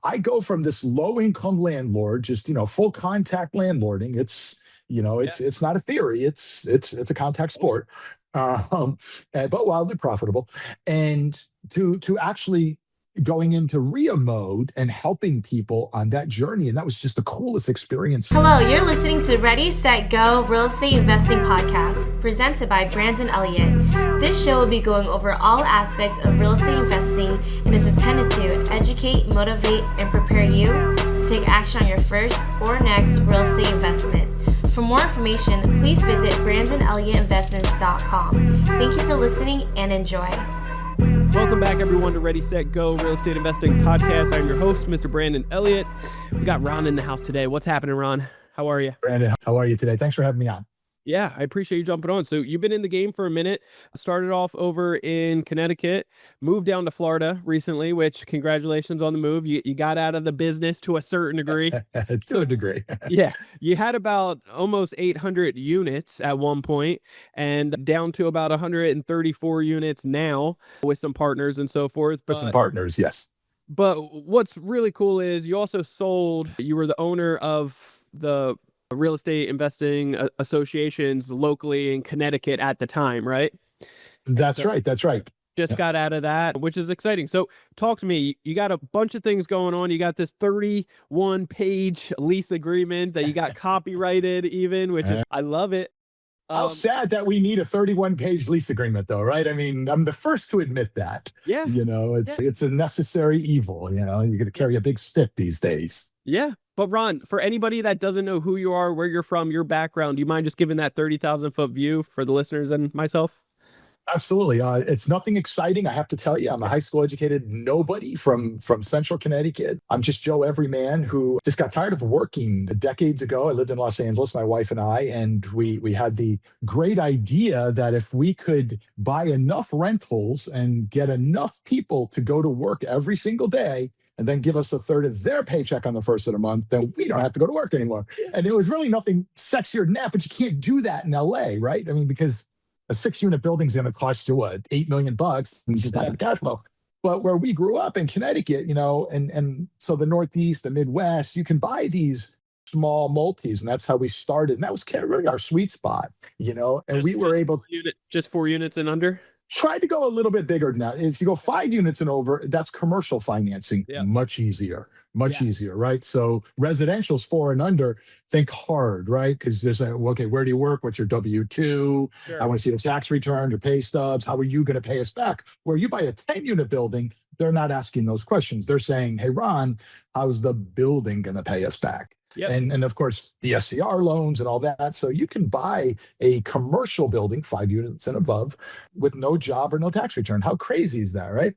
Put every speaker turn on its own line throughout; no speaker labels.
I go from this low income landlord, just, full contact landlording. It's not a theory. It's a contact sport, um, but wildly profitable. And to actually going into RIA mode and helping people on that journey. And that was just the coolest experience.
Hello, you're listening to Ready, Set, Go Real Estate Investing Podcast, presented by Brandon Elliott. This show will be going over all aspects of real estate investing and is intended to educate, motivate, and prepare you to take action on your first or next real estate investment. For more information, please visit BrandonElliottInvestments.com. Thank you for listening and enjoy.
Welcome back, everyone, to Ready, Set, Go Real Estate Investing Podcast. I'm your host, Mr. Brandon Elliott. We got Ron in the house today. What's happening, Ron? How are you?
Brandon, how are you today? Thanks for having me on.
Yeah, I appreciate you jumping on. So you've been in the game for a minute, started off over in Connecticut, moved down to Florida recently, which congratulations on the move. You got out of the business to a certain degree.
To a degree.
Yeah. You had about almost 800 units at one point and down to about 134 units now with some partners and so forth.
With some partners, yes.
But what's really cool is you also sold, you were the owner of the real estate investing associations locally in Connecticut at the time, right?
That's right.
Just got out of that, which is exciting. So talk to me. You got a bunch of things going on. You got this 31-page lease agreement that you got copyrighted even, which is, I love it.
How sad that we need a 31-page lease agreement, though, right? I mean, I'm the first to admit that.
Yeah.
It's a necessary evil. You're going to carry a big stick these days.
Yeah. But Ron, for anybody that doesn't know who you are, where you're from, your background, do you mind just giving that 30,000-foot view for the listeners and myself?
Absolutely. It's nothing exciting, I have to tell you. I'm a high school educated nobody from central Connecticut. I'm just Joe Everyman who just got tired of working decades ago. I lived in Los Angeles, my wife and I, and we had the great idea that if we could buy enough rentals and get enough people to go to work every single day, and then give us a third of their paycheck on the first of the month, then we don't have to go to work anymore. And it was really nothing sexier than that, but you can't do that in LA, right? I mean, because a 6-unit building's going to cost you, what, $8 million, and it's just not cash flow. But where we grew up in Connecticut, and so the Northeast, the Midwest, you can buy these small multis, and that's how we started. And that was kind of really our sweet spot, and we were able to
just 4 units and under.
Try to go a little bit bigger than that. If you go 5 units and over, that's commercial financing. Yeah. Much easier, right? So residential's 4 and under, think hard, right? Because there's okay, where do you work? What's your W-2? Sure. I want to see the tax return, your pay stubs. How are you going to pay us back? Where you buy a 10-unit building, they're not asking those questions. They're saying, hey, Ron, how's the building going to pay us back? Yep. And of course, the SCR loans and all that. So you can buy a commercial building, 5 units and above, with no job or no tax return. How crazy is that, right?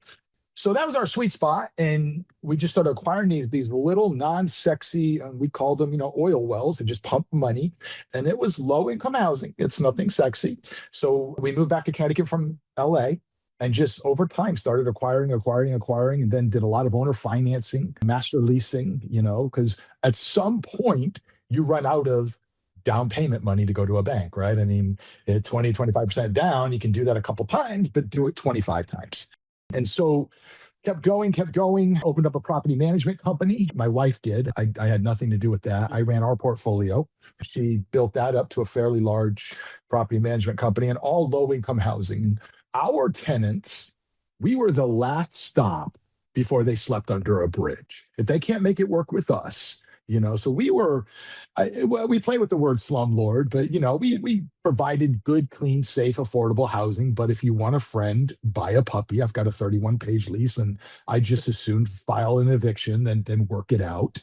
So that was our sweet spot. And we just started acquiring these little non-sexy, we called them, oil wells, and just pump money. And it was low-income housing. It's nothing sexy. So we moved back to Connecticut from LA. And just over time started acquiring, and then did a lot of owner financing, master leasing, because at some point you run out of down payment money to go to a bank, right? I mean, at 20, 25% down, you can do that a couple times, but do it 25 times. And so kept going, opened up a property management company. My wife did. I had nothing to do with that. I ran our portfolio. She built that up to a fairly large property management company, and all low-income housing. Our tenants, we were the last stop before they slept under a bridge. If they can't make it work with us, so we were, we play with the word slumlord, but, we provided good, clean, safe, affordable housing. But if you want a friend, buy a puppy. I've got a 31-page lease, and I just as soon file an eviction than work it out.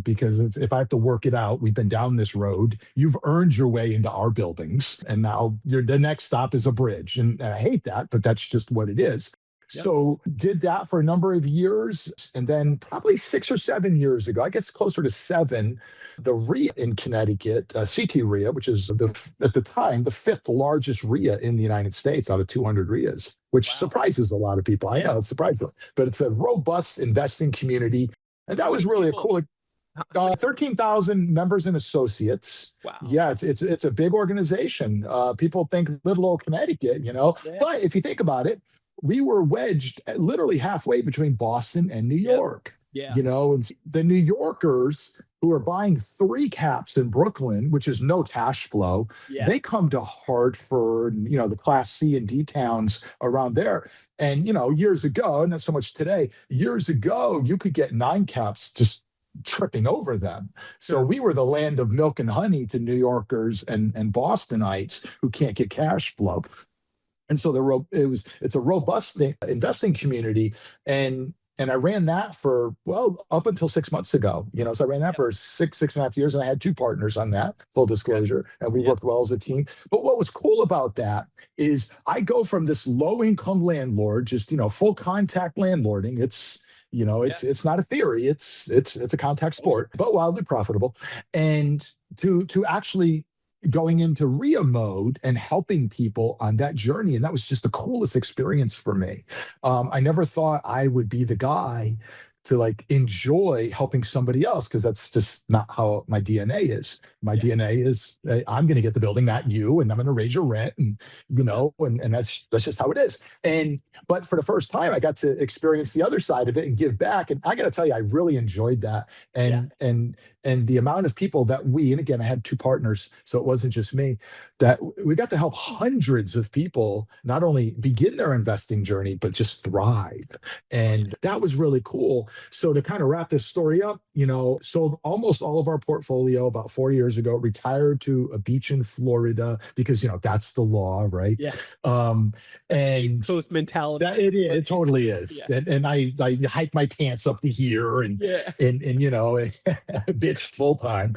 Because if I have to work it out, we've been down this road. You've earned your way into our buildings, and now the next stop is a bridge. And I hate that, but that's just what it is. Yep. So did that for a number of years. And then probably 6 or 7 years ago, I guess closer to 7, the RIA in Connecticut, CT RIA, which is at the time, the 5th largest RIA in the United States out of 200 RIAs, which surprises a lot of people. I know it's surprising, but it's a robust investing community. And that was really a cool, 13,000 members and associates. Wow. Yeah, it's a big organization. People think little old Connecticut, But if you think about it, we were wedged literally halfway between Boston and New York.
Yeah.
And the New Yorkers who are buying 3 caps in Brooklyn, which is no cash flow, they come to Hartford, the Class C and D towns around there. And, years ago, not so much today, years ago, you could get 9 caps just tripping over them. So we were the land of milk and honey to New Yorkers and Bostonites who can't get cash flow. And so it's a robust investing community. And I ran that for, up until 6 months ago. So I ran that for 6.5 years, and I had 2 partners on that, full disclosure, and we worked well as a team. But what was cool about that is I go from this low-income landlord, just, full contact landlording. It's not a theory. It's a contact sport, but wildly profitable. And to actually going into RIA mode and helping people on that journey. And that was just the coolest experience for me. I never thought I would be the guy to enjoy helping somebody else, because that's just not how my DNA is. My DNA is I'm going to get the building, not you, and I'm going to raise your rent, and and that's just how it is. But for the first time, I got to experience the other side of it and give back. And I got to tell you, I really enjoyed that. And the amount of people that and again, I had 2 partners, so it wasn't just me, that we got to help hundreds of people not only begin their investing journey, but just thrive. And that was really cool. So to kind of wrap this story up, sold almost all of our portfolio about 4 years ago, retired to a beach in Florida because, that's the law, right? Yeah. And
East Coast mentality.
It totally is. Yeah. And I hike my pants up to here and bitch full time,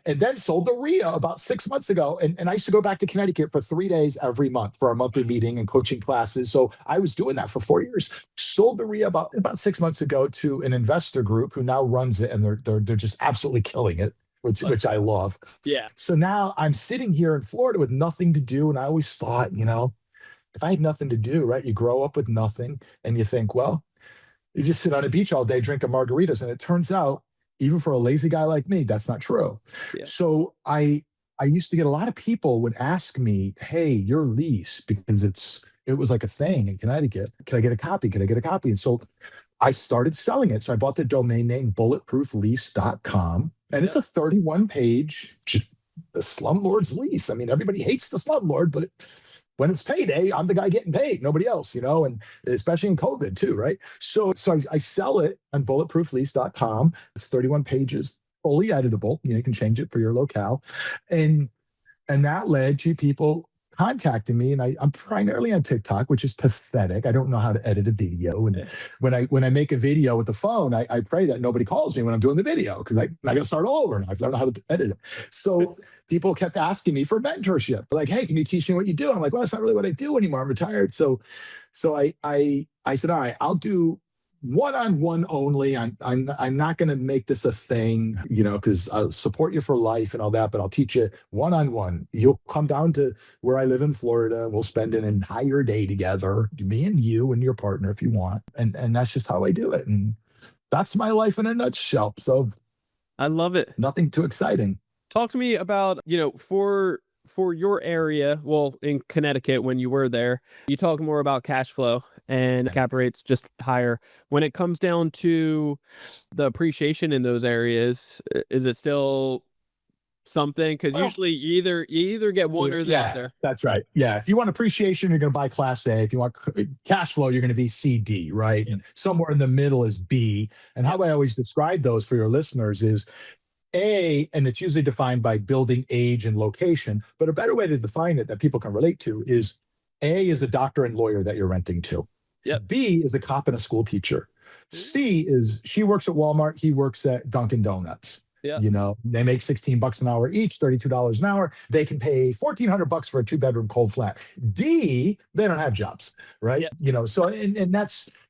and then sold the RIA about 6 months ago. And I used to go back to Connecticut for 3 days every month for our monthly meeting and coaching classes. So I was doing that for 4 years. Sold the RIA about 6 months ago to an investor group who now runs it, and they're just absolutely killing it, which I love. Yeah. So now I'm sitting here in Florida with nothing to do. And I always thought, if I had nothing to do, right? You grow up with nothing and you think, well, you just sit on a beach all day drinking margaritas. And it turns out, even for a lazy guy like me, that's not true. Yeah. So I used to get a lot of people would ask me, hey, your lease, because it was like a thing in Connecticut. Can I get a copy? Can I get a copy? And so I started selling it. So I bought the domain name bulletprooflease.com. And it's a 31-page the slumlord's lease. I mean, everybody hates the slumlord, but when it's payday, I'm the guy getting paid, nobody else, and especially in COVID too, right? So I sell it on bulletprooflease.com. It's 31 pages, fully editable. You can change it for your locale. And that led to people contacting me. And I'm primarily on TikTok, which is pathetic. I don't know how to edit a video. And when I make a video with the phone, I pray that nobody calls me when I'm doing the video, because I'm going to start all over and I don't know how to edit it. So people kept asking me for mentorship. Like, hey, can you teach me what you do? I'm like, well, that's not really what I do anymore. I'm retired. So I said, all right, I'll do one-on-one only. I'm not going to make this a thing, because I'll support you for life and all that, but I'll teach you one-on-one. You'll come down to where I live in Florida. We'll spend an entire day together, me and you and your partner if you want. And that's just how I do it. And that's my life in a nutshell. So
I love it.
Nothing too exciting.
Talk to me about, for your area, well, in Connecticut, when you were there, you talk more about cash flow and cap rates just higher. When it comes down to the appreciation in those areas, is it still something? Because usually you either get one or the other.
That's right. Yeah. If you want appreciation, you're going to buy Class A. If you want cash flow, you're going to be C, D, right? Yeah. And somewhere in the middle is B. And how I always describe those for your listeners is A, and it's usually defined by building age and location, but a better way to define it that people can relate to is A is a doctor and lawyer that you're renting to. Yep. B is a cop and a school teacher. C is she works at Walmart, he works at Dunkin' Donuts. Yeah. They make $16 an hour each, $32 an hour. They can pay $1,400 for a 2-bedroom cold flat. D, they don't have jobs, right? Yeah. So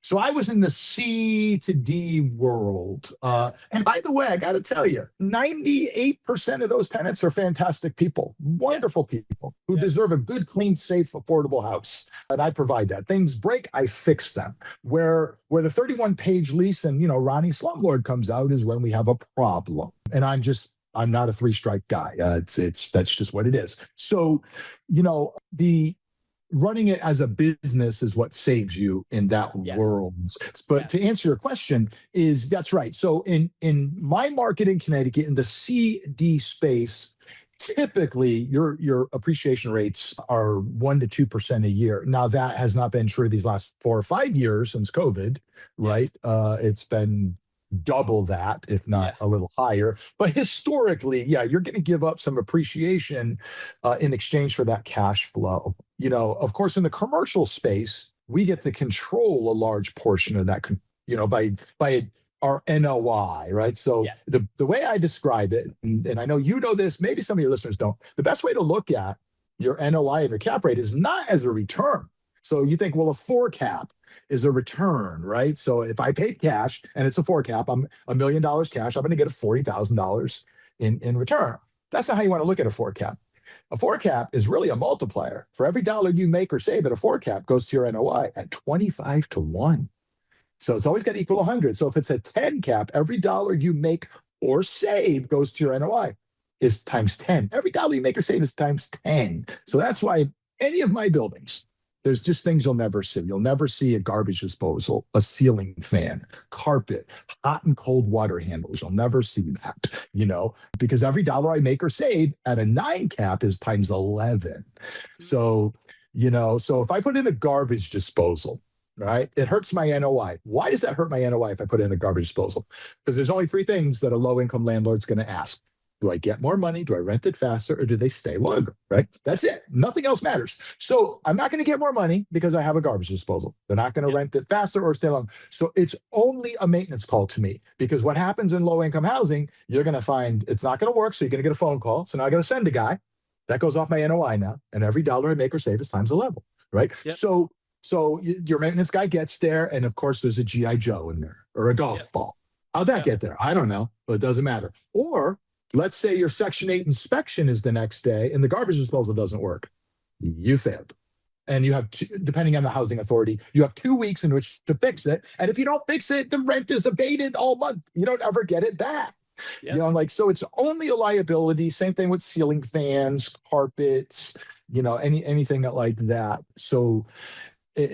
so I was in the C to D world. And by the way, I got to tell you, 98% of those tenants are fantastic people, wonderful people who deserve a good, clean, safe, affordable house. And I provide that. Things break, I fix them. Where the 31-page lease and, Ronnie Slumlord comes out is when we have a problem. And I'm not a 3-strike guy. That's just what it is. So, running it as a business is what saves you in that world. But to answer your question, that's right. So in my market in Connecticut, in the CD space, typically your appreciation rates are 1% to 2% a year. Now that has not been true these last 4 or 5 years since COVID, right? It's been double that, if not a little higher. But historically, you're going to give up some appreciation in exchange for that cash flow. Of course, in the commercial space, we get to control a large portion of that, by our NOI, right? So the way I describe it, and I know you know this, maybe some of your listeners don't, the best way to look at your NOI and your cap rate is not as a return. So you think, well, a 4 cap is a return, right? So if I paid cash and it's a 4 cap, I'm $1 million cash, I'm going to get a $40,000 in return. That's not how you want to look at a 4 cap. A 4 cap is really a multiplier. For every dollar you make or save at a 4 cap goes to your NOI at 25 to 1. So it's always got to equal 100. So if it's a 10 cap, every dollar you make or save goes to your NOI is times 10. Every dollar you make or save is times 10. So that's why any of my buildings, there's just things you'll never see. You'll never see a garbage disposal, a ceiling fan, carpet, hot and cold water handles. You'll never see that, because every dollar I make or save at a 9 cap is times 11. So, so if I put in a garbage disposal, right, it hurts my NOI. Why does that hurt my NOI if I put in a garbage disposal? Because there's only 3 things that a low-income landlord's going to ask. Do I get more money? Do I rent it faster? Or do they stay longer? Right? That's it. Nothing else matters. So I'm not going to get more money because I have a garbage disposal. They're not going to rent it faster or stay longer. So it's only a maintenance call to me, because what happens in low-income housing, you're going to find it's not going to work. So you're going to get a phone call. So now I got to send a guy. That goes off my NOI now. And every dollar I make or save is times 11. Right? Yep. So your maintenance guy gets there. And of course, there's a G.I. Joe in there or a golf ball. How'd that get there? I don't know, but it doesn't matter. Or let's say your Section 8 inspection is the next day and the garbage disposal doesn't work. You failed. And you have, depending on the housing authority, you have 2 weeks in which to fix it. And if you don't fix it, the rent is abated all month. You don't ever get it back. Yep. So it's only a liability. Same thing with ceiling fans, carpets, anything like that. So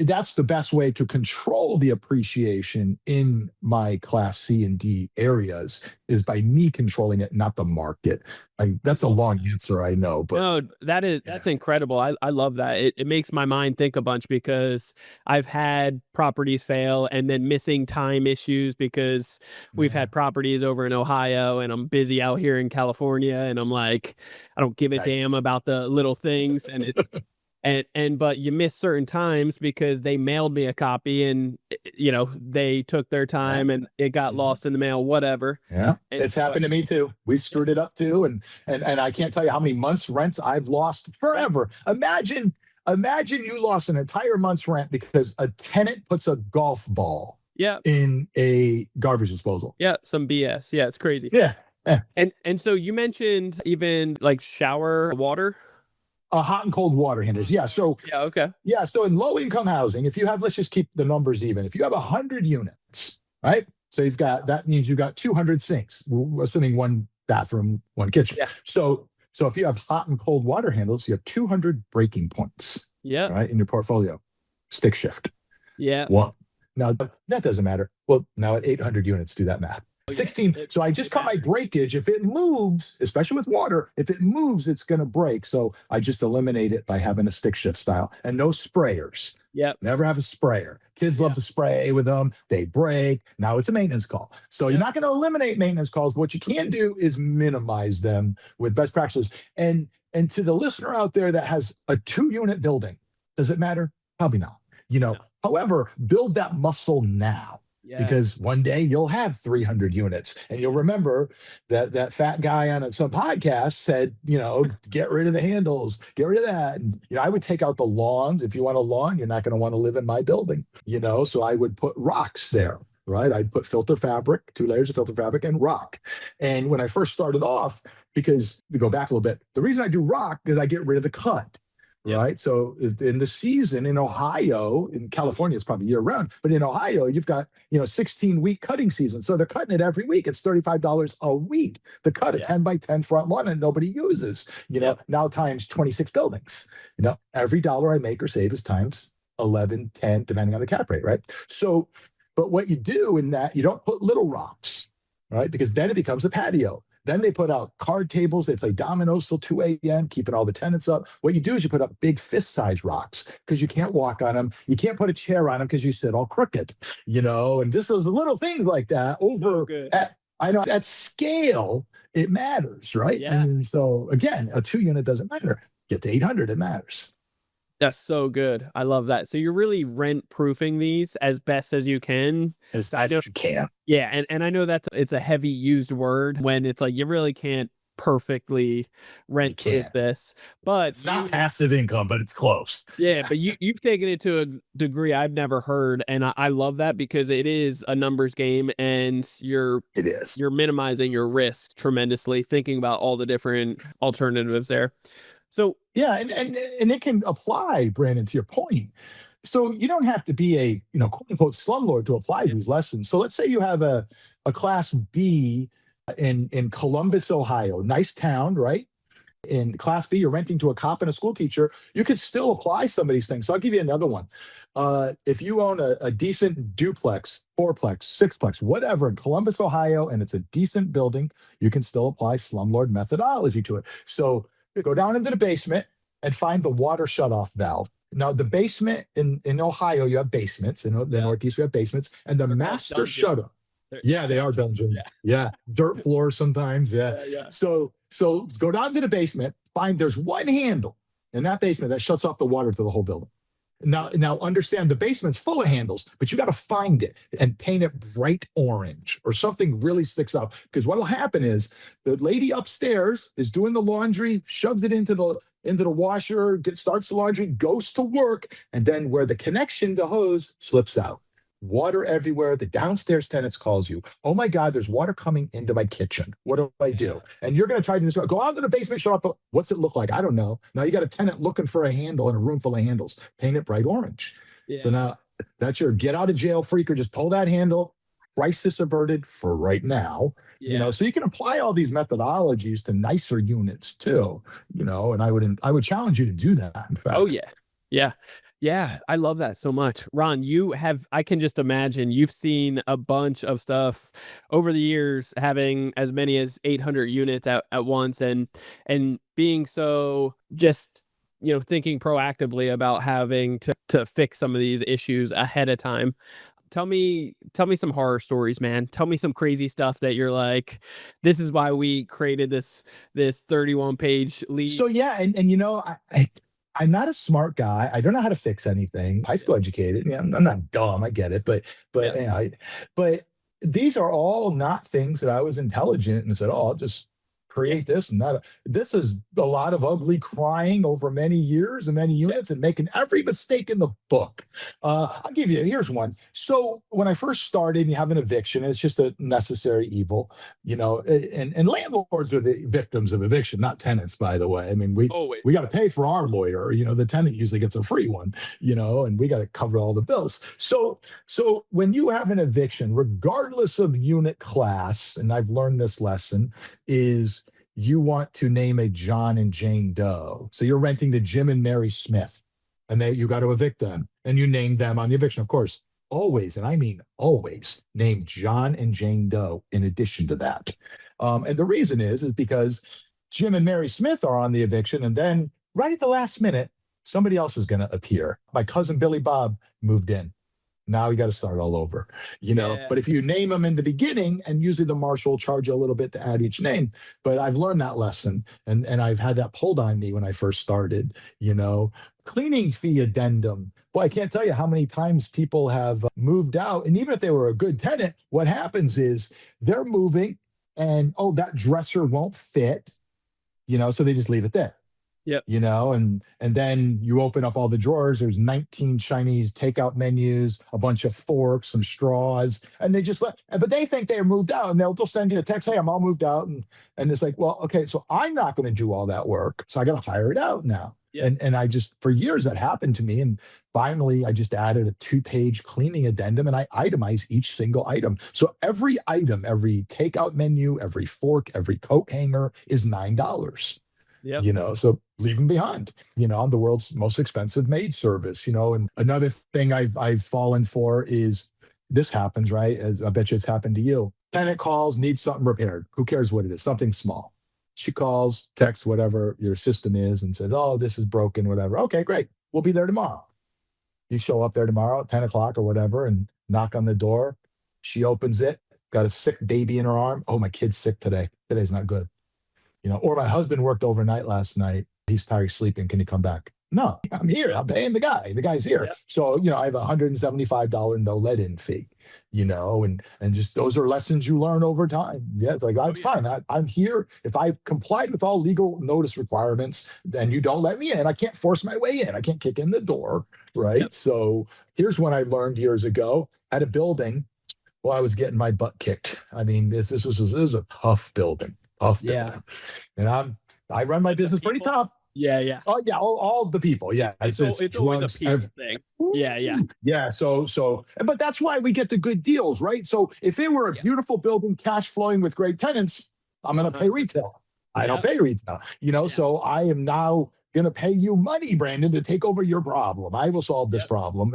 that's the best way to control the appreciation in my Class C and D areas, is by me controlling it, not the market. That's a long answer, I know, but
no, that's incredible. I love that. It makes my mind think a bunch, because I've had properties fail and then missing time issues, because we've had properties over in Ohio and I'm busy out here in California, and I'm like, I don't give a damn about the little things, and it's but you miss certain times because they mailed me a copy and they took their time and it got lost in the mail, whatever.
And it's happened to me too. We screwed it up too, and I can't tell you how many months rents I've lost forever. Imagine you lost an entire month's rent because a tenant puts a golf ball in a garbage disposal.
Some BS. It's crazy. And so you mentioned even like shower water.
Hot and cold water handles. So in low income housing, if you have, let's just keep the numbers even. If you have 100 units, right? So that means you've got 200 sinks, assuming 1 bathroom, 1 kitchen. So if you have hot and cold water handles, you have 200 breaking points. Right, in your portfolio. Stick shift. Well, now that doesn't matter. Well, now at 800 units, do that math. 16. So I just cut my breakage. If it moves, especially with water, if it moves, it's going to break. So I just eliminate it by having a stick shift style and no sprayers. Never have a sprayer. Kids love to spray with them. They break. Now it's a maintenance call. So you're not going to eliminate maintenance calls, but what you can do is minimize them with best practices. And to the listener out there that has a 2-unit building, does it matter? Probably not. However, build that muscle now. Because one day you'll have 300 units, and you'll remember that fat guy on some podcast said, get rid of the handles, get rid of that. And, I would take out the lawns. If you want a lawn, you're not going to want to live in my building, so I would put rocks there, right? I'd put filter fabric, 2 layers of filter fabric and rock. And when I first started off, because we go back a little bit, the reason I do rock is I get rid of the cut. right? So in the season in Ohio, in California, it's probably year round, but in Ohio, you've got, 16-week cutting season. So they're cutting it every week. It's $35 a week to cut a 10 by 10 front lawn and nobody uses, now times 26 buildings. Every dollar I make or save is times 11, 10, depending on the cap rate, right? So, but what you do in that, you don't put little rocks, right? Because then it becomes a patio. Then they put out card tables. They play dominoes till 2 a.m., keeping all the tenants up. What you do is you put up big fist-sized rocks because you can't walk on them. You can't put a chair on them because you sit all crooked, and just those little things like that at scale, it matters, right?
Yeah.
And so again, a 2-unit doesn't matter. Get to 800, it matters.
That's so good. I love that. So you're really rent proofing these as best as you can.
As best as you can.
Yeah, and I know it's a heavy used word when it's like you really can't perfectly rent proof this, but
it's not passive income, but it's close.
Yeah, but you've taken it to a degree I've never heard, and I love that because it is a numbers game, and you're minimizing your risk tremendously, thinking about all the different alternatives there. So
yeah, and it can apply, Brandon, to your point. So you don't have to be a quote unquote slumlord to apply these lessons. So let's say you have a class B in Columbus, Ohio, nice town, right? In class B, you're renting to a cop and a school teacher. You could still apply some of these things. So I'll give you another one. If you own a decent duplex, fourplex, sixplex, whatever in Columbus, Ohio, and it's a decent building, you can still apply slumlord methodology to it. So go down into the basement and find the water shutoff valve. Now, the basement in Ohio, you have basements. In the Northeast, we have basements. And the master shutoff. Yeah, they are dungeons. Yeah. Dirt floors sometimes. Yeah. So go down to the basement, there's one handle in that basement that shuts off the water to the whole building. Now understand the basement's full of handles, but you got to find it and paint it bright orange or something really sticks out. Because what'll happen is the lady upstairs is doing the laundry, shoves it into the washer, starts the laundry, goes to work, and then where the connection to hose slips out. Water everywhere. The downstairs tenants calls you. Oh my God, there's water coming into my kitchen. What do I do? And you're going to try to go out to the basement, shut off what's it look like? I don't know. Now you got a tenant looking for a handle in a room full of handles. Paint it bright orange. Yeah. So now that's your get out of jail freak, or just pull that handle. Crisis averted for right now. Yeah. So you can apply all these methodologies to nicer units too. And I would challenge you to do that. In fact.
Oh yeah. Yeah. Yeah, I love that so much. Ron, I can just imagine you've seen a bunch of stuff over the years, having as many as 800 units at once and being so just, thinking proactively about having to fix some of these issues ahead of time. Tell me some horror stories, man. Tell me some crazy stuff that you're like, this is why we created this 31-page lead.
So yeah, and I'm not a smart guy. I don't know how to fix anything. High school educated. Yeah, I'm not dumb. I get it. But these are all not things that I was intelligent and said, I'll just create this and that. This is a lot of ugly crying over many years and many units and making every mistake in the book. I'll give you, here's one. So when I first started, you have an eviction, it's just a necessary evil, and landlords are the victims of eviction, not tenants, by the way. I mean, we got to pay for our lawyer, the tenant usually gets a free one, and we got to cover all the bills. So when you have an eviction, regardless of unit class, and I've learned this lesson, is you want to name a John and Jane Doe. So you're renting to Jim and Mary Smith, and you got to evict them, and you name them on the eviction. Of course, always, and I mean always, name John and Jane Doe in addition to that. And the reason is because Jim and Mary Smith are on the eviction, and then right at the last minute, somebody else is going to appear. My cousin Billy Bob moved in. Now you got to start all over, But if you name them in the beginning, and usually the marshal will charge you a little bit to add each name. But I've learned that lesson, and I've had that pulled on me when I first started, Cleaning fee addendum. Boy, I can't tell you how many times people have moved out. And even if they were a good tenant, what happens is they're moving and, that dresser won't fit, so they just leave it there.
Yep.
And then you open up all the drawers. There's 19 Chinese takeout menus, a bunch of forks, some straws, and they just but they think they're moved out, and they'll send you a text, hey, I'm all moved out. And it's like, well, okay, so I'm not going to do all that work. So I got to hire it out now.
Yeah.
And I just, for years that happened to me. And finally I just added a 2-page cleaning addendum, and I itemize each single item. So every item, every takeout menu, every fork, every coat hanger is $9.
Yep.
So leave them behind. I'm the world's most expensive maid service. And another thing I've fallen for is, this happens, right? As I bet you it's happened to you. Tenant calls, needs something repaired. Who cares what it is? Something small. She calls, texts, whatever your system is, and says, oh, this is broken, whatever. Okay, great. We'll be there tomorrow. You show up there tomorrow at 10 o'clock or whatever and knock on the door. She opens it, got a sick baby in her arm. Oh, my kid's sick today. Today's not good. Or my husband worked overnight last night. He's tired, he's sleeping. Can you come back? No, I'm here. I'm paying the guy. The guy's here.
Yeah.
So, I have a $175 no let-in fee, and just those are lessons you learn over time. Yeah, it's like, I'm fine. I'm here. If I've complied with all legal notice requirements, then you don't let me in. I can't force my way in. I can't kick in the door, right?
Yep.
So here's what I learned years ago at a building. Well, I was getting my butt kicked. I mean, this was a tough building.
Yeah.
And I run my business pretty tough.
Yeah.
Oh yeah, all the people. Yeah,
It's always a people thing. Yeah.
Yeah. So, but that's why we get the good deals, right? So if it were a beautiful building, cash flowing with great tenants, I'm going to pay retail. I don't pay retail, So I am now going to pay you money, Brandon, to take over your problem. I will solve this problem.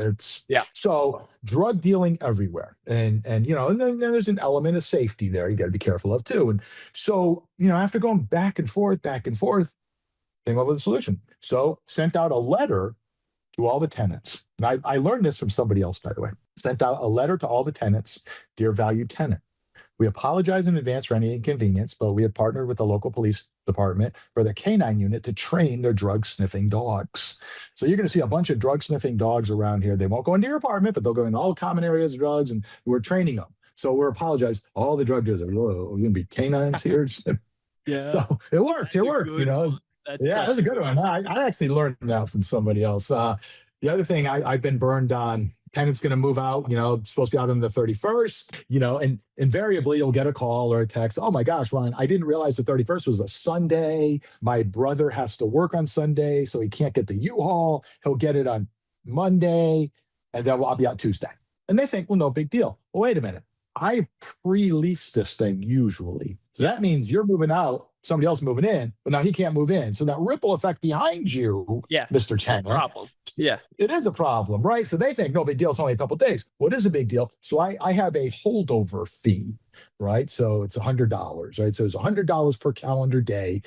So drug dealing everywhere, and then there's an element of safety there. You got to be careful of too. And so after going back and forth, came up with a solution. So sent out a letter to all the tenants. And I learned this from somebody else, by the way. Sent out a letter to all the tenants. Dear valued tenant, we apologize in advance for any inconvenience, but we have partnered with the local police department for the canine unit to train their drug sniffing dogs. So you're going to see a bunch of drug sniffing dogs around here. They won't go into your apartment, but they'll go into all common areas of drugs, and we're training them. So we're apologize. All the drug dealers are, whoa, we're going to be canines here.
Yeah.
So it worked. That's a good one. I actually learned that from somebody else. The other thing I've been burned on, tenant's going to move out, supposed to be out on the 31st, and invariably you'll get a call or a text. Oh my gosh, Ron, I didn't realize the 31st was a Sunday. My brother has to work on Sunday, so he can't get the U-Haul. He'll get it on Monday, and then I'll be out Tuesday. And they think, well, no big deal. Well, wait a minute. I pre-leased this thing usually. So that means you're moving out, somebody else moving in, but now he can't move in. So that ripple effect behind you, Mr. Tenant.
Problem. Yeah.
It is a problem, right? So they think, no big deal, it's only a couple of days. Well, it is a big deal. So I have a holdover fee, right? So it's $100, right? So it's $100 per calendar day,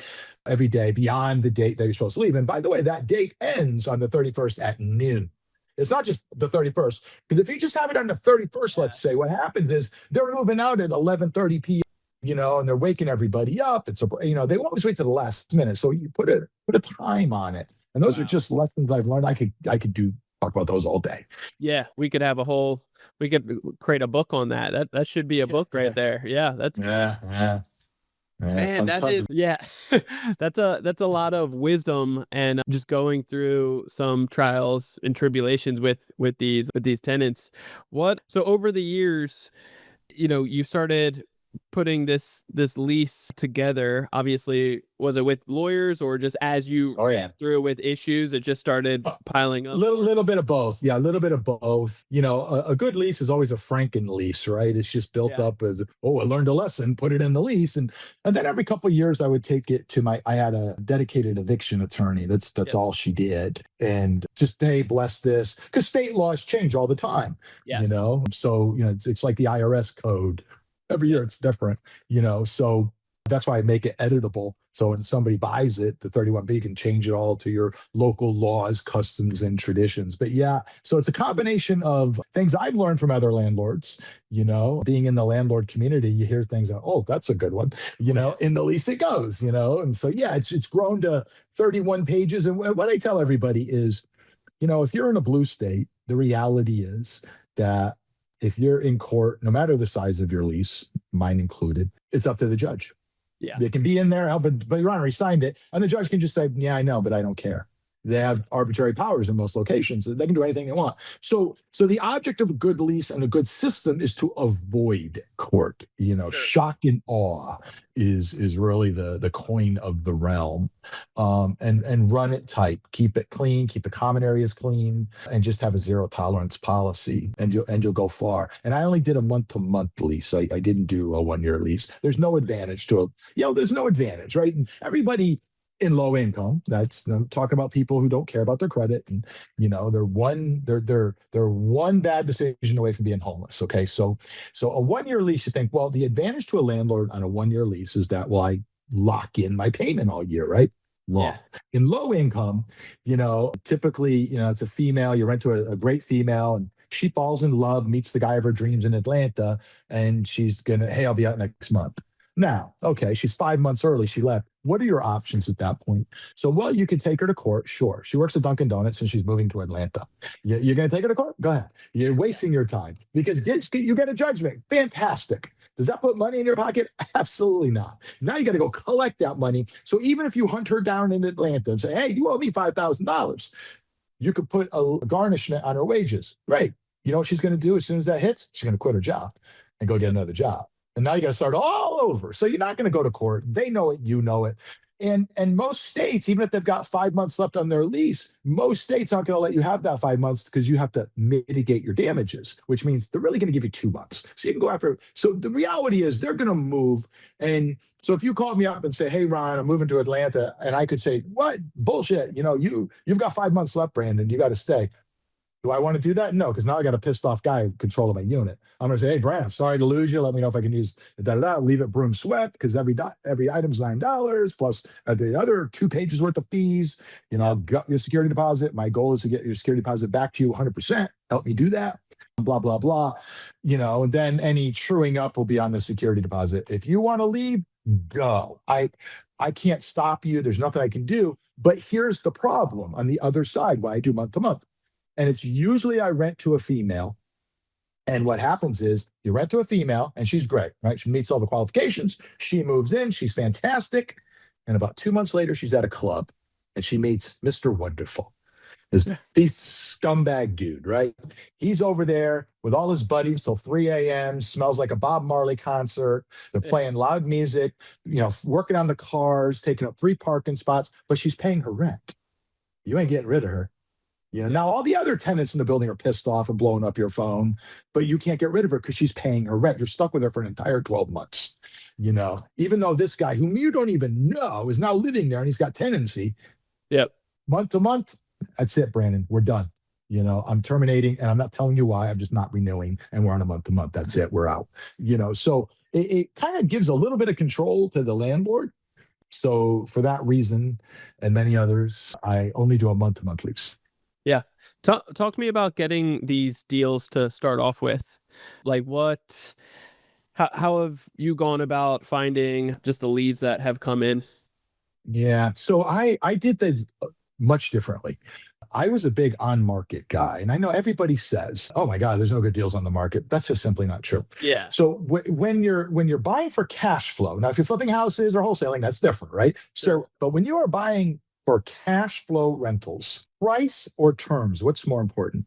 every day beyond the date that you're supposed to leave. And by the way, that date ends on the 31st at noon. It's not just the 31st, because if you just have it on the 31st, let's say, what happens is they're moving out at 11:30 p.m., and they're waking everybody up. It's they always wait to the last minute. So you put a time on it. And those are just lessons I've learned. I could talk about those all day.
Yeah, we could create a book on that. That should be a book right there. Yeah, that's man, that is that's a lot of wisdom, and just going through some trials and tribulations with these tenants. So over the years, you started putting this lease together. Obviously, was it with lawyers, or just as you ran through with issues, it just started piling up?
Little bit of both. Yeah, a little bit of both. A good lease is always a Franken lease, right? It's just built up as, I learned a lesson, put it in the lease. And then every couple of years I would take it to I had a dedicated eviction attorney. That's all she did. And just, hey, bless this, because state laws change all the time. So it's like the IRS code. Every year it's different, so that's why I make it editable. So when somebody buys it, the 31B can change it all to your local laws, customs, and traditions. But so it's a combination of things I've learned from other landlords, being in the landlord community, you hear things like, oh, that's a good one, in the lease it goes, and so, it's grown to 31 pages. And what I tell everybody is, if you're in a blue state, the reality is that if you're in court, no matter the size of your lease, mine included, it's up to the judge.
Yeah.
They can be in there, but Your Honor, he signed it. And the judge can just say, yeah, I know, but I don't care. They have arbitrary powers in most locations. They can do anything they want. So the object of a good lease and a good system is to avoid court. Shock and awe is really the coin of the realm. And run it tight, keep it clean, keep the common areas clean, and just have a zero tolerance policy, and you'll go far. And I only did a month-to-month lease. I didn't do a 1-year lease. There's no advantage to it. There's no advantage, right? And everybody in low income, I'm talking about people who don't care about their credit, and they're one bad decision away from being homeless. Okay, so a 1-year lease, you think, well, the advantage to a landlord on a 1-year lease is that, well, I lock in my payment all year, right? Wrong.
Yeah.
In low income, typically, it's a female. You rent to a great female, and she falls in love, meets the guy of her dreams in Atlanta, and she's gonna, hey, I'll be out next month. Now, okay, she's 5 months early. She left. What are your options at that point? So, well, you could take her to court. Sure. She works at Dunkin' Donuts and she's moving to Atlanta. You're going to take her to court? Go ahead. You're wasting your time because you get a judgment. Fantastic. Does that put money in your pocket? Absolutely not. Now you got to go collect that money. So even if you hunt her down in Atlanta and say, hey, you owe me $5,000, you could put a garnishment on her wages. Right. You know what she's going to do as soon as that hits? She's going to quit her job and go get another job. And now you got to start all over. So you're not going to go to court. They know it. You know it. And most states, even if they've got 5 months left on their lease, most states aren't going to let you have that 5 months because you have to mitigate your damages, which means they're really going to give you 2 months. So you can go after. So the reality is they're going to move. And so if you called me up and say, hey, Ron, I'm moving to Atlanta, and I could say, what? Bullshit. You've got 5 months left, Brandon. You got to stay. Do I want to do that? No, because now I got a pissed off guy in control of my unit. I'm going to say, hey, Brandon, sorry to lose you. Let me know if I can use leave it broom swept because every item's $9 plus the other 2 pages worth of fees. I've got your security deposit. My goal is to get your security deposit back to you 100%. Help me do that. Blah, blah, blah. And then any truing up will be on the security deposit. If you want to leave, go. I can't stop you. There's nothing I can do. But here's the problem on the other side, why I do month to month. And it's usually I rent to a female. And what happens is you rent to a female and she's great, right? She meets all the qualifications. She moves in. She's fantastic. And about 2 months later, she's at a club and she meets Mr. Wonderful. This scumbag dude, right? He's over there with all his buddies till 3 a.m., smells like a Bob Marley concert. They're playing loud music, working on the cars, taking up 3 parking spots, but she's paying her rent. You ain't getting rid of her. Now all the other tenants in the building are pissed off and blowing up your phone, but you can't get rid of her because she's paying her rent. You're stuck with her for an entire 12 months. Even though this guy whom you don't even know is now living there and he's got tenancy. Yep. Month to month. That's it, Brandon. We're done. I'm terminating and I'm not telling you why. I'm just not renewing and we're on a month to month. That's it. We're out. So it kind of gives a little bit of control to the landlord. So for that reason and many others, I only do a month to month lease.
Yeah. Talk to me about getting these deals to start off with. Like how have you gone about finding just the leads that have come in?
Yeah. So I did this much differently. I was a big on-market guy, and I know everybody says, "Oh my God, there's no good deals on the market." That's just simply not true.
Yeah.
So when you're buying for cash flow, now if you're flipping houses or wholesaling, that's different, right? So, but when you are buying for cash flow rentals, price or terms, what's more important?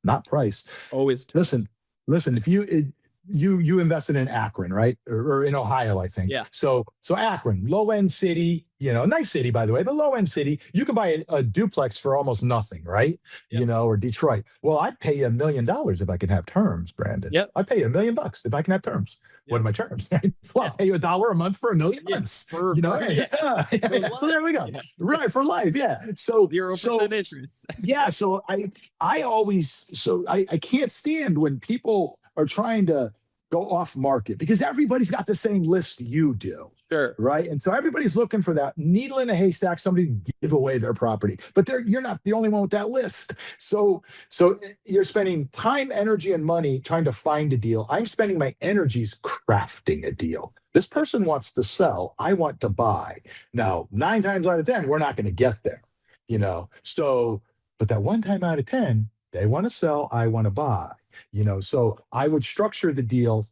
Not price.
Always
terms. Listen. If you invested in Akron, right? Or in Ohio, I think.
Yeah.
So Akron, low end city, nice city, by the way, but low end city, you can buy a duplex for almost nothing, right? Yep. Or Detroit. Well, I'd pay you $1 million if I could have terms, Brandon.
Yep.
I'd pay you $1 million if I can have terms. Yep. What are my terms? Well, I'll pay you $1 a month for $1 million.
Yes.
So there we go. Yeah. Right, for life. Yeah. So
0% interest.
Yeah. So I can't stand when people are trying to go off market because everybody's got the same list you do.
Sure.
Right. And so everybody's looking for that needle in a haystack, somebody to give away their property. But you're not the only one with that list. So you're spending time, energy, and money trying to find a deal. I'm spending my energies crafting a deal. This person wants to sell. I want to buy. Now, 9 times out of 10, we're not going to get there. But that 1 time out of 10, they want to sell, I want to buy. So I would structure the deal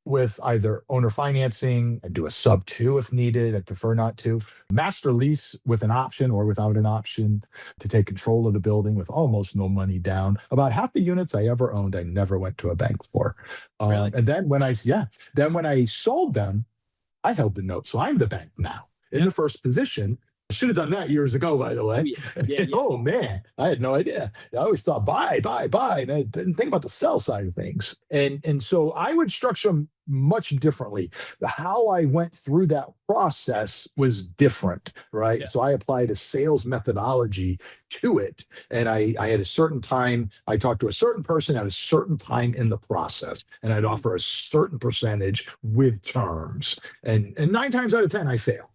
with either owner financing. I do a sub 2 if needed. I prefer not to. Master lease with an option or without an option to take control of the building with almost no money down. About half the units I ever owned, I never went to a bank for.
Really?
And then when I sold them, I held the note. So I'm the bank now in the first position. I should have done that years ago, by the way. Oh man, I had no idea. I always thought buy, and I didn't think about the sell side of things. And so I would structure them much differently. How I went through that process was different, right?
Yeah.
So I applied a sales methodology to it, and I had a certain time. I talked to a certain person at a certain time in the process, and I'd offer a certain percentage with terms. And 9 times out of 10, I fail.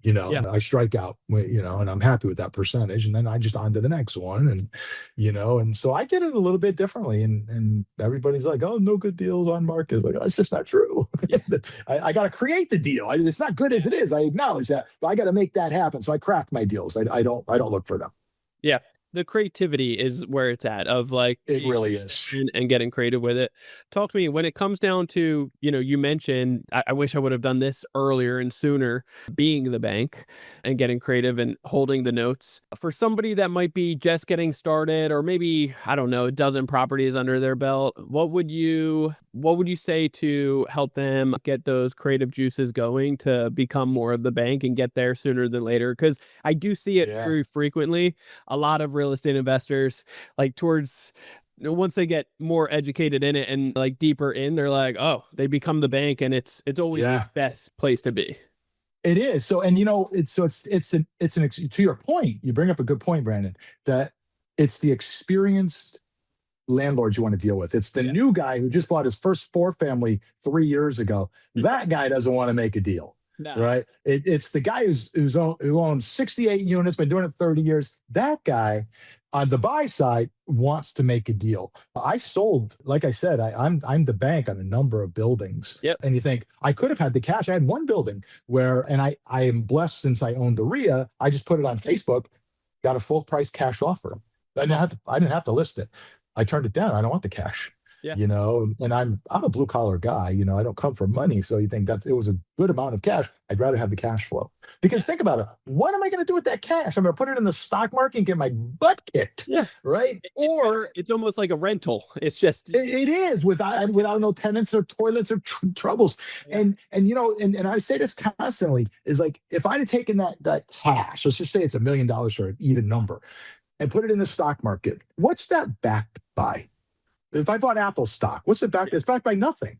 I strike out, and I'm happy with that percentage. And then I just on to the next one. And so I did it a little bit differently. And everybody's like, oh, no good deals on market. It's like, that's just not true. I got to create the deal. It's not good as it is. I acknowledge that, but I got to make that happen. So I craft my deals. I don't look for them.
Yeah. The creativity is where it's at, of like,
it really is,
and getting creative with it. Talk to me when it comes down to, you mentioned, I wish I would have done this earlier and sooner, being the bank and getting creative and holding the notes. For somebody that might be just getting started, or maybe, I don't know, a dozen properties under their belt, what would you say to help them get those creative juices going to become more of the bank and get there sooner than later? Because I do see it very frequently. A lot of real estate investors, like towards once they get more educated in it and like deeper in, they're like, oh, they become the bank, and it's always the best place to be.
It is. So, and to your point, you bring up a good point, Brandon, that it's the experienced landlords you want to deal with. It's the new guy who just bought his first 4-family 3 years ago. That guy doesn't want to make a deal. No. Right. It's the guy who owns 68 units, been doing it 30 years. That guy on the buy side wants to make a deal. I sold, like I said, I'm the bank on a number of buildings.
Yep.
And you think I could have had the cash. I had one building and I am blessed since I owned the RIA. I just put it on Facebook, got a full price cash offer. I didn't have to list it. I turned it down. I don't want the cash. And I'm a blue collar guy, I don't come for money. So you think that it was a good amount of cash. I'd rather have the cash flow, because think about it. What am I going to do with that cash? I'm going to put it in the stock market and get my butt kicked. Yeah. Right. Or
it's almost like a rental. It's just,
it is without no tenants or toilets or troubles. Yeah. And I say this constantly is like, if I'd have taken that cash, let's just say it's $1 million or an even number, and put it in the stock market, what's that backed by? If I bought Apple stock, what's it backed? It's backed by nothing.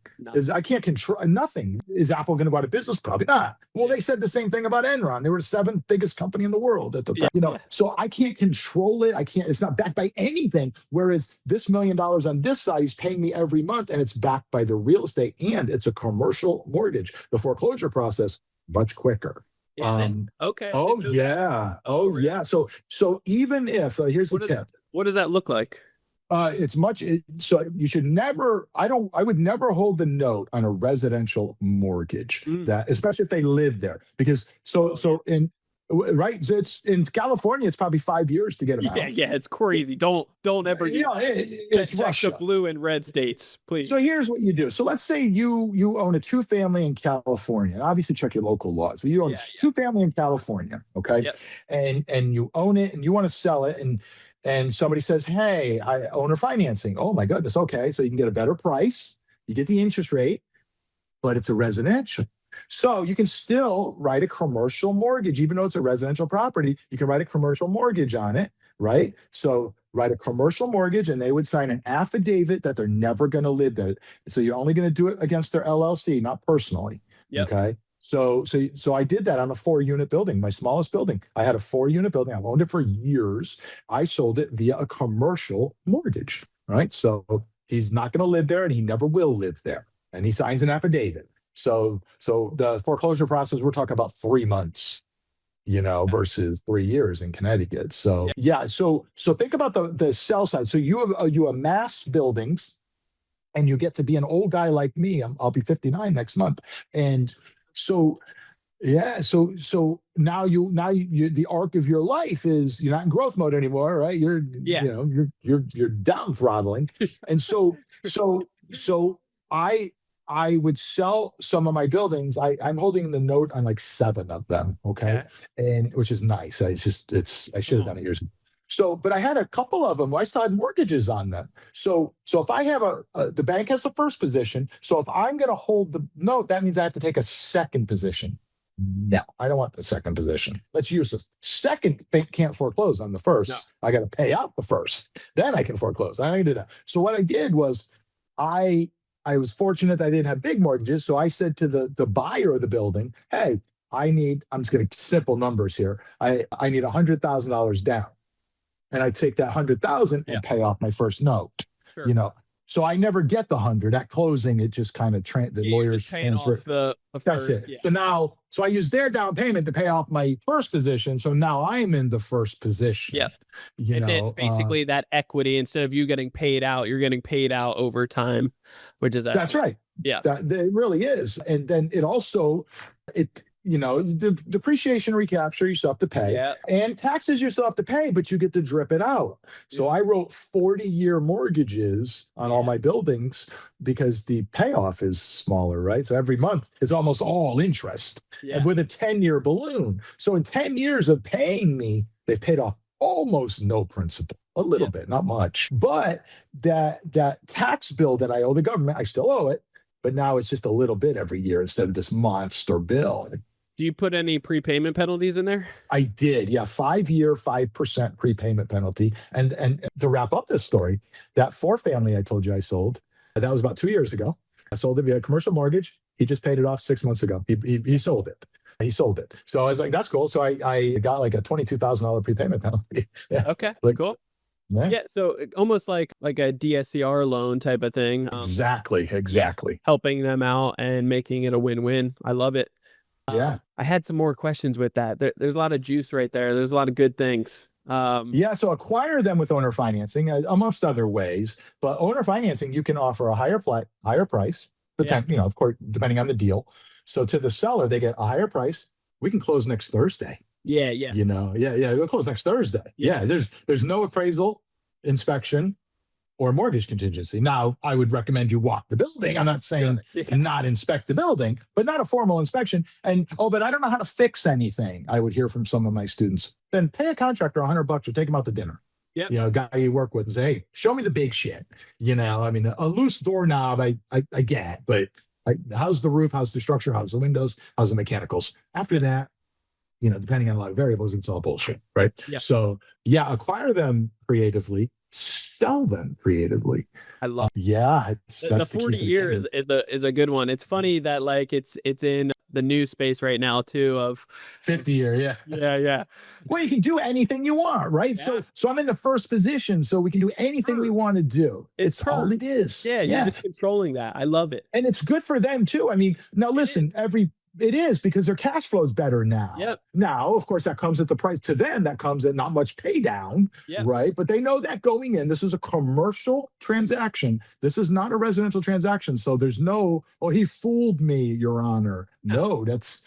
I can't control nothing. Is Apple going to go out of business? Probably not. Well, they said the same thing about Enron. They were the 7th biggest company in the world at the time. So I can't control it. It's not backed by anything. Whereas this $1 million on this side, he's paying me every month, and it's backed by the real estate, and it's a commercial mortgage. The foreclosure process, much quicker.
Okay.
Oh yeah. Oh yeah. So even if here's the tip.
What does that look like?
So you should never, I would never hold the note on a residential mortgage, that especially if they live there, because so it's in California, it's probably 5 years to get them out.
Yeah, it's crazy. Don't ever
it's Russia.
The blue and red states, please.
So here's what you do. So let's say you own a 2-family in California, and obviously check your local laws, but you own a 2-family in California, okay? Yep. And you own it and you want to sell it, and somebody says, hey, I owner financing. Oh my goodness. Okay. So you can get a better price. You get the interest rate, but it's a residential. So you can still write a commercial mortgage, even though it's a residential property. You can write a commercial mortgage on it, right? So write a commercial mortgage, and they would sign an affidavit that they're never going to live there. So you're only going to do it against their LLC, not personally. Yep. Okay. So I did that on a 4-unit building, my smallest building. I had a 4-unit building. I've owned it for years. I sold it via a commercial mortgage, right? So he's not going to live there, and he never will live there. And he signs an affidavit. So the foreclosure process, we're talking about 3 months, versus 3 years in Connecticut. So So think about the sell side. So you amass buildings, and you get to be an old guy like me. I'll be 59 next month. And so now you the arc of your life is you're not in growth mode anymore, right? You're down throttling. And so I I would sell some of my buildings. I'm holding the note on like 7 of them. Okay. And which is nice. I should have done it years ago. So, but I had a couple of them where I still had mortgages on them. So if I have the bank has the first position. So if I'm going to hold the note, that means I have to take a second position. No, I don't want the second position. Let's use the second. Bank can't foreclose on the first. No. I got to pay out the first. Then I can foreclose. I can do that. So what I did was I was fortunate that I didn't have big mortgages. So I said to the buyer of the building, hey, I'm just going to simple numbers here. I need $100,000 down. And I take that 100,000 and pay off my first note. Sure. So I never get the 100 at closing. It just kind of the lawyers transfer. That's it. Yeah. So I use their down payment to pay off my first position. So now I'm in the first position.
Yeah. Then basically that equity, instead of you getting paid out, you're getting paid out over time, which is
that's right.
Yeah,
it really is. And then it also the depreciation recapture you still have to pay, and taxes you still have to pay, but you get to drip it out. So I wrote 40-year mortgages on all my buildings because the payoff is smaller, right? So every month it's almost all interest, and with a 10-year balloon. So in 10 years of paying me, they've paid off almost no principal. A little bit, not much. But that tax bill that I owe the government, I still owe it, but now it's just a little bit every year instead of this monster bill.
Do you put any prepayment penalties in there?
I did. Yeah. 5-year, 5% prepayment penalty. And to wrap up this story, that 4-family I told you I sold, that was about 2 years ago. I sold it via commercial mortgage. He just paid it off 6 months ago. He sold it. He sold it. So I was like, that's cool. So I got like a $22,000 prepayment penalty.
Okay. Cool. Yeah. So almost like a DSCR loan type of thing.
Exactly.
Helping them out and making it a win-win. I love it.
Yeah.
I had some more questions with that. There's a lot of juice right there. There's a lot of good things.
So acquire them with owner financing, amongst other ways. But owner financing, you can offer a higher price, of course, depending on the deal. So to the seller, they get a higher price. We can close next Thursday.
Yeah.
We'll close next Thursday. Yeah. There's no appraisal, inspection, or mortgage contingency. Now, I would recommend you walk the building. I'm not saying to not inspect the building, but not a formal inspection. And, but I don't know how to fix anything. I would hear from some of my students. Then pay a contractor $100 or take them out to dinner. Yep. A guy you work with and say, hey, show me the big shit. I mean, a loose doorknob, I get, but how's the roof? How's the structure? How's the windows? How's the mechanicals? After that, depending on a lot of variables, it's all bullshit, right? Yeah. So acquire them creatively. Sell them creatively.
I love
the
40 years is a good one. It's funny that it's in the new space right now too of
50-year. Yeah. Well, you can do anything you want, right? So I'm in the first position, so we can do anything we want to do. It's all it is.
You're just controlling that. I love it.
And it's good for them too. I mean, now listen, it is because their cash flow is better now.
Yep.
Now, of course, that comes at the price to them. That comes at not much pay down, right? But they know that going in, this is a commercial transaction. This is not a residential transaction. So there's no, he fooled me, Your Honor. No, it's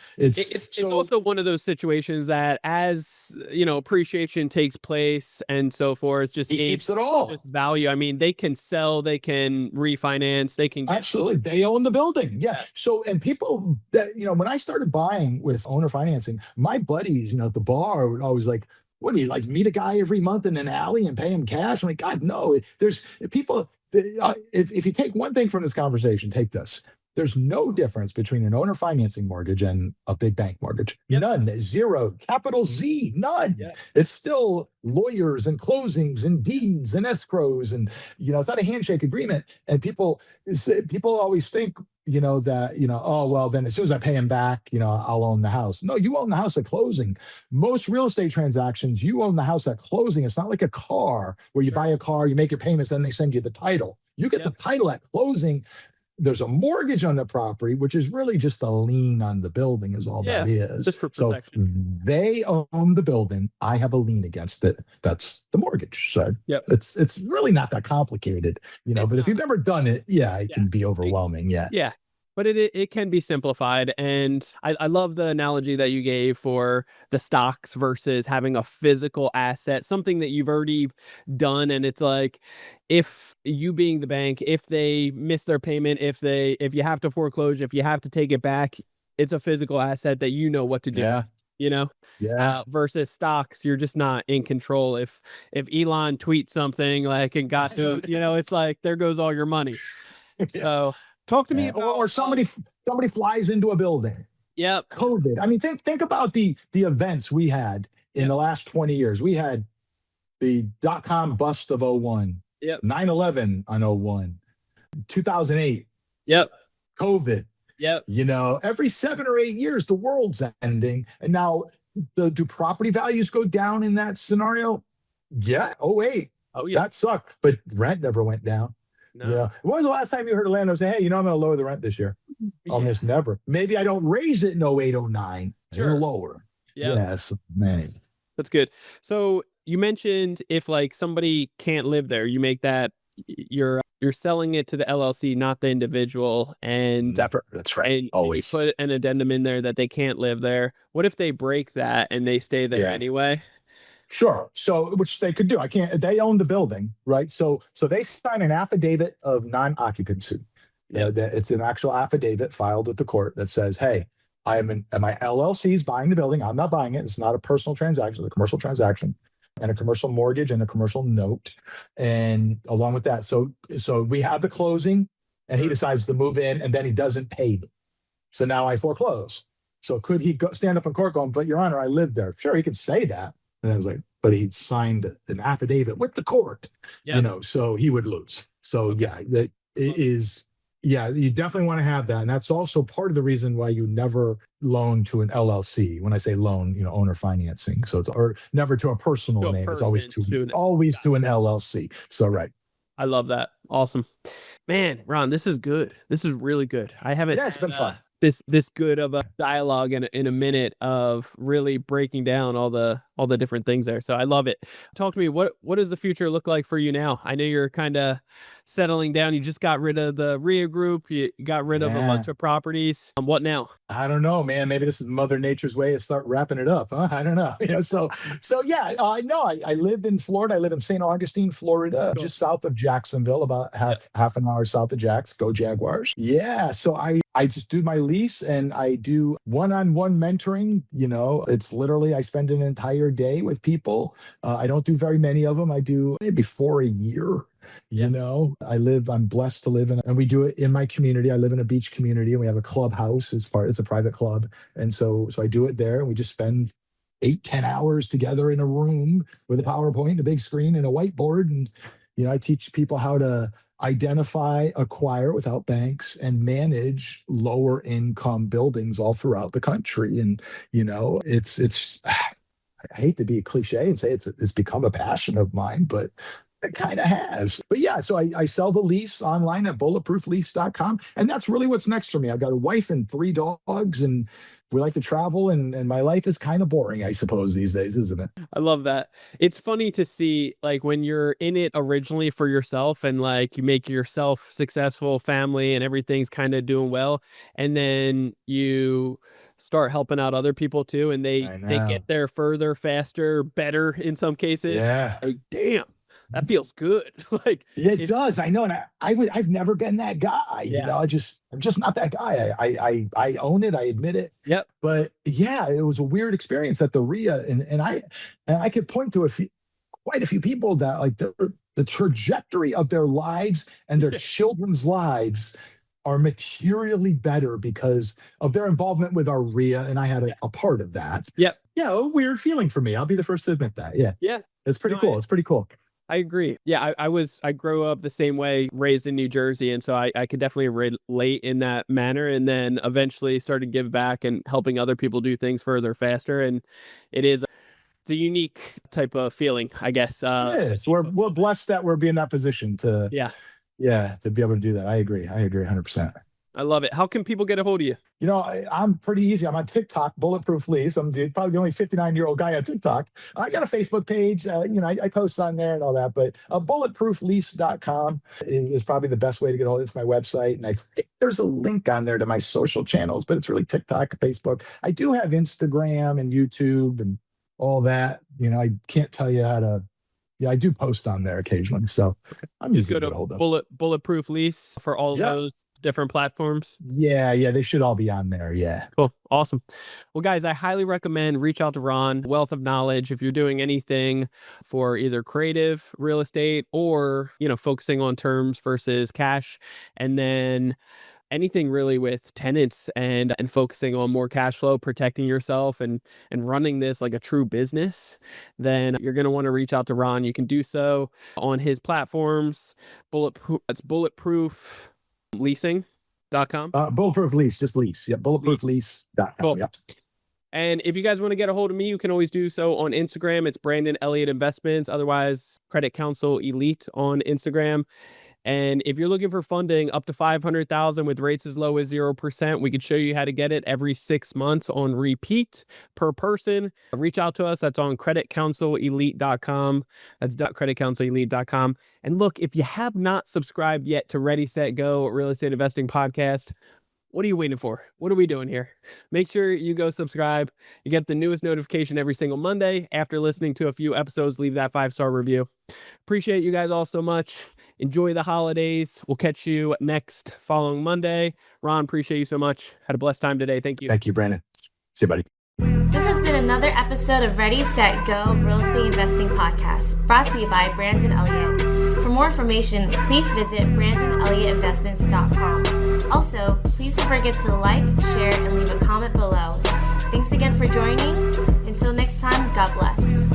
also one of those situations that as, appreciation takes place and so forth, just
keeps it all.
Just value. I mean, they can sell, they can refinance, they can
absolutely. They own the building. Yeah. So, and people that, when I started buying with owner financing, my buddies, at the bar would always like, what do you like meet a guy every month in an alley and pay him cash? I'm like, God, no. There's people. If you take one thing from this conversation, take this. There's no difference between an owner financing mortgage and a big bank mortgage. Yep. None. Zero. Capital Z. None. Yep. It's still lawyers and closings and deeds and escrows, and it's not a handshake agreement. And people always think then as soon as I pay him back, I'll own the house. No, you own the house at closing. Most real estate transactions, you own the house at closing. It's not like a car where you buy a car, you make your payments, then they send you the title. You get the title at closing. There's a mortgage on the property, which is really just a lien on the building is all that is.
Just for protection.
So they own the building. I have a lien against it. That's the mortgage. So it's really not that complicated, but if you've never done it, it can be overwhelming. Yeah.
but it can be simplified. And I love the analogy that you gave for the stocks versus having a physical asset, something that you've already done. And it's like, if you being the bank, if they miss their payment, if you have to foreclose, if you have to take it back, it's a physical asset that you know what to do.
Yeah.
You know, versus stocks, you're just not in control. If Elon tweets something like and got to, it's like there goes all your money. So talk to me about,
or somebody flies into a building.
Yep.
COVID. I mean, think about the events we had in the last 20 years. We had the .com bust of 01.
Yep.
9/11 on 01. 2008.
Yep.
COVID.
Yep.
Every 7 or 8 years, the world's ending. And now, do property values go down in that scenario? Yeah. Oh, wait.
Oh, yeah.
That sucked. But rent never went down.
No.
Yeah. When was the last time you heard a landlord say, hey, I'm going to lower the rent this year? Almost never. Maybe I don't raise it in 08, 09.
Sure.
Lower.
Yep.
Yes, man.
That's good. So you mentioned if like somebody can't live there, you make that you're selling it to the LLC, not the individual. And
That's right.
And
Always
put an addendum in there that they can't live there. What if they break that and they stay there anyway?
Sure. So, which they could do. They own the building, right? So they sign an affidavit of non-occupancy. It's an actual affidavit filed at the court that says, hey, my LLC is buying the building. I'm not buying it. It's not a personal transaction. It's a commercial transaction, and a commercial mortgage and a commercial note. And along with that, so we have the closing, and he decides to move in, and then he doesn't pay me. So now I foreclose. So could he stand up in court going, but Your Honor, I lived there? Sure, he could say that. And I was like, but he signed an affidavit with the court, so he would lose. So that is, you definitely want to have that. And that's also part of the reason why you never loan to an LLC. When I say loan, owner financing. So or never to a personal name. It's always to an LLC. So, right.
I love that. Awesome, man. Ron, this is good. This is really good. I haven't.
Yeah, it's been fun.
This good of a dialogue in a minute of really breaking down all the different things there. So I love it. Talk to me. What does the future look like for you now? I know you're kind of settling down. You just got rid of the RIA group. You got rid of a bunch of properties. What now?
I don't know, man. Maybe this is Mother Nature's way to start wrapping it up. Huh? I don't know. I know. I live in Florida. I live in St. Augustine, Florida, just south of Jacksonville, about half an hour south of Jacks. Go Jaguars. Yeah. So I just do my lease, and I do one-on-one mentoring. It's literally, I spend an entire day with people. I don't do very many of them. I do maybe 4 a year. I'm blessed to live in, and we do it in my community. I live in a beach community, and we have a clubhouse it's a private club. And so I do it there, and we just spend 8-10 hours together in a room with a PowerPoint, a big screen, and a whiteboard. And, I teach people how to identify, acquire without banks, and manage lower income buildings all throughout the country. And, it's, I hate to be a cliche and say it's become a passion of mine, but it kind of has. But yeah, so I sell the lease online at bulletprooflease.com. And that's really what's next for me. I've got a wife and 3 dogs, and we like to travel, and my life is kind of boring, I suppose, these days, isn't it?
I love that. It's funny to see, like, when you're in it originally for yourself, and like you make yourself successful, family, and everything's kind of doing well, and then you start helping out other people too, and they get there further, faster, better in some cases.
Yeah.
Like, damn. That feels good. Like
it does. I know. And I've never been that guy. I'm just not that guy. I own it. I admit it.
Yep.
But yeah, it was a weird experience at the RIA. And I could point to quite a few people that, like, the trajectory of their lives and their children's lives are materially better because of their involvement with our RIA. And I had a part of that.
Yep.
Yeah. A weird feeling for me. I'll be the first to admit that. Yeah.
Yeah.
It's pretty cool. It's pretty cool.
I agree. Yeah, I grew up the same way, raised in New Jersey. And so I could definitely relate in that manner, and then eventually started give back and helping other people do things further, faster. And it's a unique type of feeling, I guess.
Yes, we're blessed that we're being in that position to be able to do that. I agree 100%.
I love it. How can people get a hold of you?
I'm pretty easy. I'm on TikTok, Bulletproof Lease. I'm probably the only 59-year-old guy on TikTok. I got a Facebook page. I post on there and all that. But bulletprooflease.com is probably the best way to get hold of it. It's my website. And I think there's a link on there to my social channels, but it's really TikTok, Facebook. I do have Instagram and YouTube and all that. I can't tell you how to. Yeah, I do post on there occasionally. So I'm
Just
easy
go
to
to
get hold of.
Bulletproof Lease for all of those different platforms.
Yeah, they should all be on there. Yeah.
Cool. Awesome. Well, guys, I highly recommend reach out to Ron. Wealth of knowledge. If you're doing anything for either creative real estate or, focusing on terms versus cash, and then anything really with tenants and focusing on more cash flow, protecting yourself and running this like a true business, then you're going to want to reach out to Ron. You can do so on his platforms. That's bulletproofleasing.com.
Bulletproof Lease, just lease. Yeah, bulletprooflease.com.
Cool.
Yep.
And if you guys want to get a hold of me, you can always do so on Instagram. It's Brandon Elliott Investments, otherwise Credit Counsel Elite on Instagram. And if you're looking for funding up to $500,000 with rates as low as 0%, we could show you how to get it every 6 months on repeat per person. Reach out to us. That's on creditcounselelite.com. That's creditcounselelite.com. And look, if you have not subscribed yet to Ready, Set, Go Real Estate Investing Podcast, what are you waiting for? What are we doing here? Make sure you go subscribe. You get the newest notification every single Monday. After listening to a few episodes, leave that 5-star review. Appreciate you guys all so much. Enjoy the holidays. We'll catch you next following Monday. Ron, appreciate you so much. Had a blessed time today. Thank you.
Thank you, Brandon. See you, buddy.
This has been another episode of Ready, Set, Go Real Estate Investing Podcast, brought to you by Brandon Elliott. For more information, please visit BrandonElliottInvestments.com. Also, please don't forget to like, share, and leave a comment below. Thanks again for joining. Until next time, God bless.